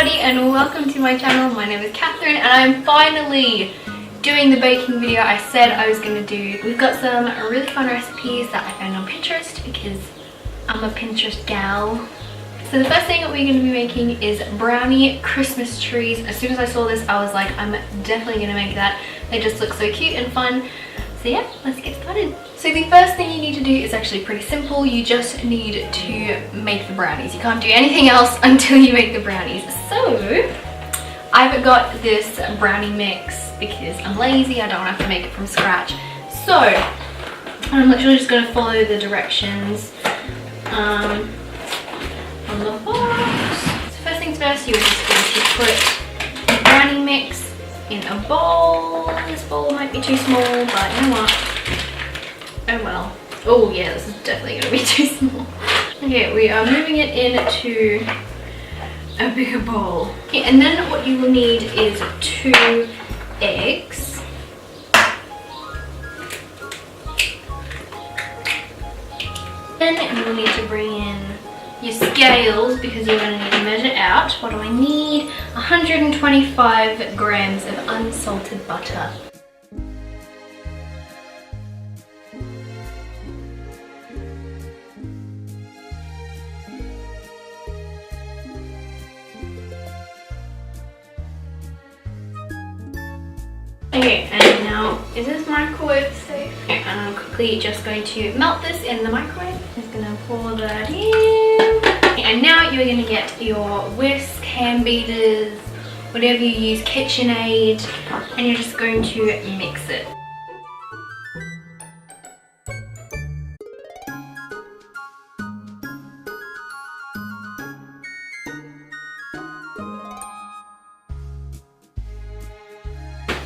everybody and welcome to my channel. My name is Kathryn and I'm finally doing the baking video I said I was going to do. We've got some really fun recipes that I found on Pinterest because I'm a Pinterest gal. So the first thing that we're going to be making is brownie Christmas trees. As soon as I saw this I was like, I'm definitely going to make that. They just look so cute and fun. So yeah, let's get started. So the first thing you need to do is actually pretty simple. You just need to make the brownies. You can't do anything else until you make the brownies. So I've got this brownie mix because I'm lazy. I don't have to make it from scratch. So I'm literally just going to follow the directions on the box. So first things first, you're just going to put the brownie mix in a bowl. This bowl might be too small, but you know what? Oh well. Oh yeah, this is definitely going to be too small. Okay, we are moving it into a bigger bowl. Okay, and then what you will need is 2 eggs. Then you will need to bring in your scales because you're going to need to measure out. What do I need? 125 grams of unsalted butter. Okay, and now is this microwave safe? Okay, and I'm quickly just going to melt this in the microwave. Just gonna pour that in. Okay, and now you're gonna get your whisk, hand beaters, whatever you use, KitchenAid, and you're just going to mix it.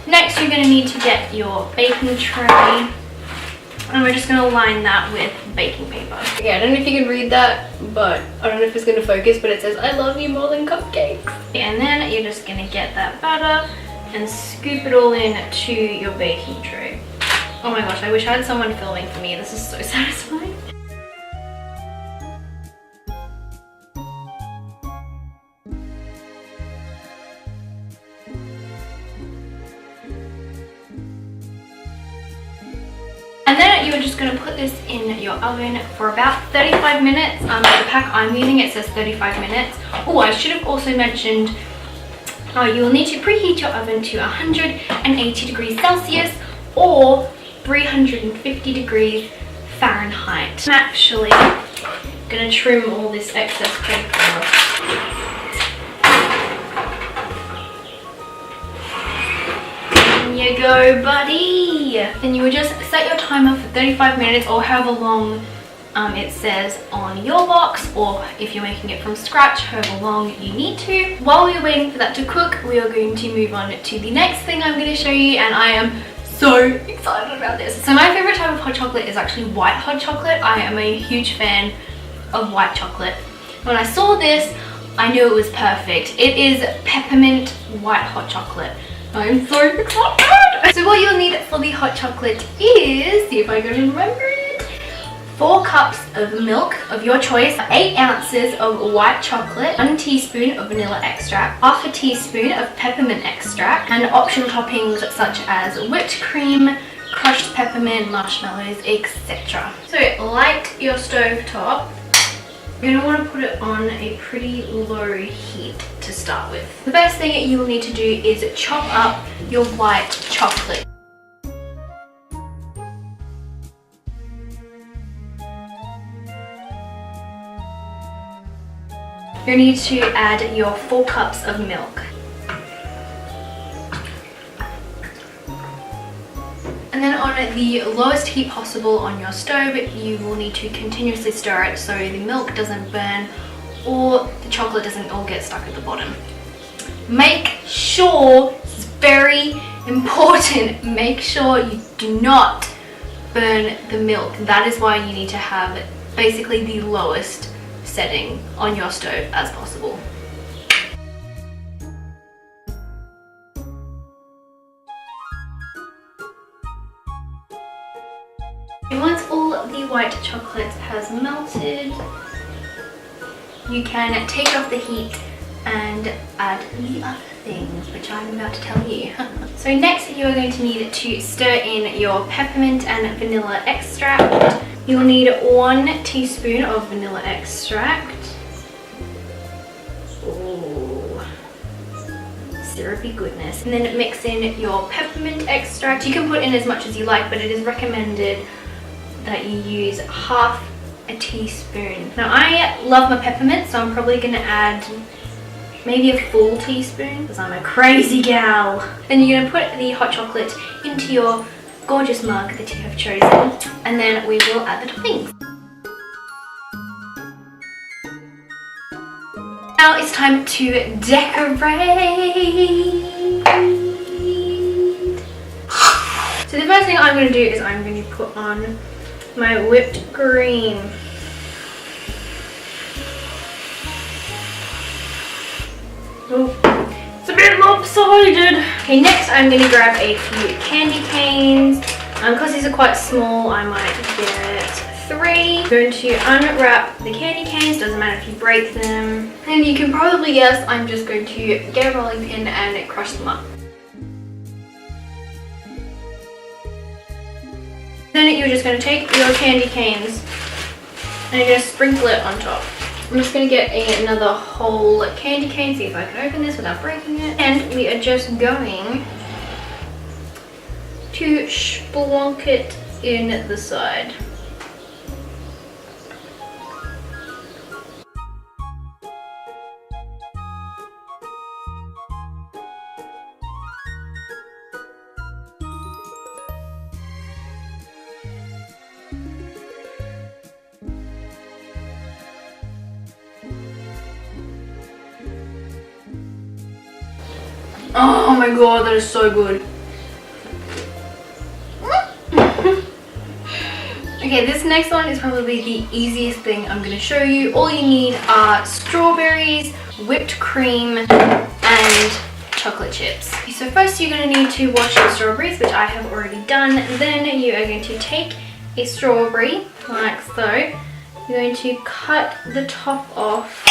Next, you're going to need to get your baking tray, and we're just going to line that with baking paper. Okay, I don't know if you can read that, but I don't know if it's going to focus, but it says, I love you more than cupcakes. And then you're just going to get that batter and scoop it all into your baking tray. Oh my gosh, I wish I had someone filming for me. This is so satisfying. And then you're just going to put this in your oven for about 35 minutes. The pack I'm using, it says 35 minutes. Oh, I should have also mentioned you will need to preheat your oven to 180 degrees Celsius or 350 degrees Fahrenheit. I'm actually going to trim all this excess paper. You go, buddy. Then you would just set your timer for 35 minutes or however long it says on your box, or if you're making it from scratch, however long you need to. While we're waiting for that to cook, we are going to move on to the next thing I'm going to show you, and I am so excited about this. So my favorite type of hot chocolate is actually white hot chocolate. I am a huge fan of white chocolate. When I saw this, I knew it was perfect. It is peppermint white hot chocolate. I'm so excited! So what you'll need for the hot chocolate is, see if I can remember it, 4 cups of milk of your choice, 8 ounces of white chocolate, 1 teaspoon of vanilla extract, half a teaspoon of peppermint extract, and optional toppings such as whipped cream, crushed peppermint, marshmallows, etc. So light your stove top. You're going to want to put it on a pretty low heat to start with. The first thing you will need to do is chop up your white chocolate. You need to add your 4 cups of milk. And then on the lowest heat possible on your stove, you will need to continuously stir it so the milk doesn't burn or the chocolate doesn't all get stuck at the bottom. Make sure, this is very important, make sure you do not burn the milk. That is why you need to have basically the lowest setting on your stove as possible. And once all the white chocolate has melted, you can take off the heat and add the other things, which I'm about to tell you. So next you are going to need to stir in your peppermint and vanilla extract. You'll need 1 teaspoon of vanilla extract. Ooh, syrupy goodness. And then mix in your peppermint extract. You can put in as much as you like, but it is recommended that you use half a teaspoon. Now I love my peppermint, so I'm probably gonna add maybe a full teaspoon because I'm a crazy gal. Then you're gonna put the hot chocolate into your gorgeous mug that you have chosen, and then we will add the toppings. Now it's time to decorate. So the first thing I'm going to do is I'm going to put on my whipped cream. Oh, it's a bit lopsided. Okay, next I'm going to grab a few candy canes. Because these are quite small, I might get 3. I'm going to unwrap the candy canes, doesn't matter if you break them. And you can probably guess I'm just going to get a rolling pin and crush them up. Then you're just going to take your candy canes and you're going to sprinkle it on top. I'm just going to get another whole candy cane, see if I can open this without breaking it. And we are just going to splonk it in the side. Oh my god, that is so good. Okay, this next one is probably the easiest thing I'm going to show you. All you need are strawberries, whipped cream, and chocolate chips. So first you're going to need to wash your strawberries, which I have already done. Then you are going to take a strawberry, like so. You're going to cut the top off.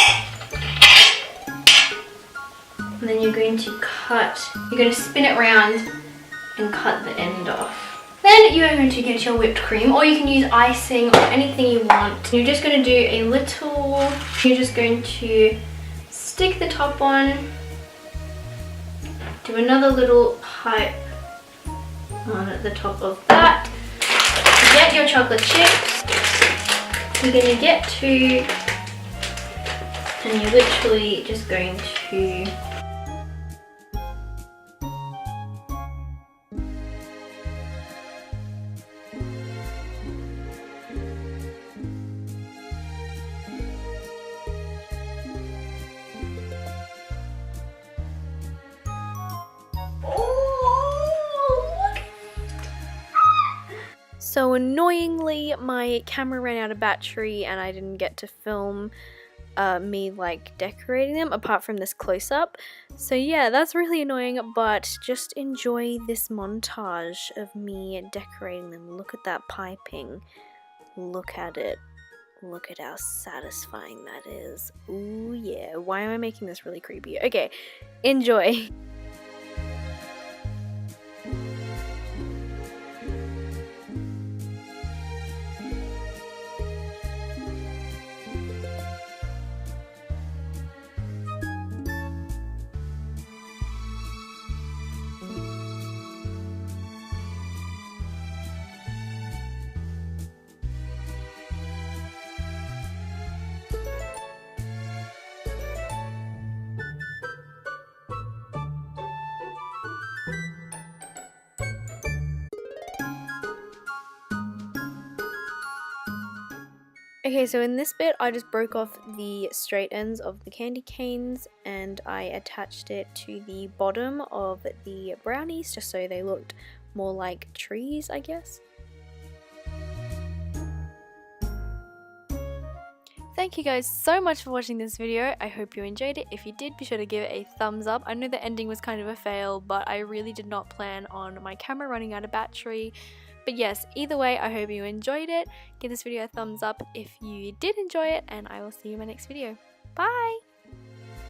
And then you're going to spin it around and cut the end off. Then you are going to get your whipped cream, or you can use icing or anything you want. You're just going to do a little, you're just going to stick the top on, do another little pipe on at the top of that. Get your chocolate chips. You're going to get 2, and you're literally just going to So annoyingly, my camera ran out of battery and I didn't get to film me like decorating them apart from this close-up. So yeah, that's really annoying, but just enjoy this montage of me decorating them. Look at that piping. Look at it. Look at how satisfying that is. Ooh yeah. Why am I making this really creepy? Okay, enjoy. Okay, so in this bit, I just broke off the straight ends of the candy canes and I attached it to the bottom of the brownies just so they looked more like trees, I guess. Thank you guys so much for watching this video. I hope you enjoyed it. If you did, be sure to give it a thumbs up. I know the ending was kind of a fail, but I really did not plan on my camera running out of battery. But yes, either way, I hope you enjoyed it. Give this video a thumbs up if you did enjoy it, and I will see you in my next video. Bye!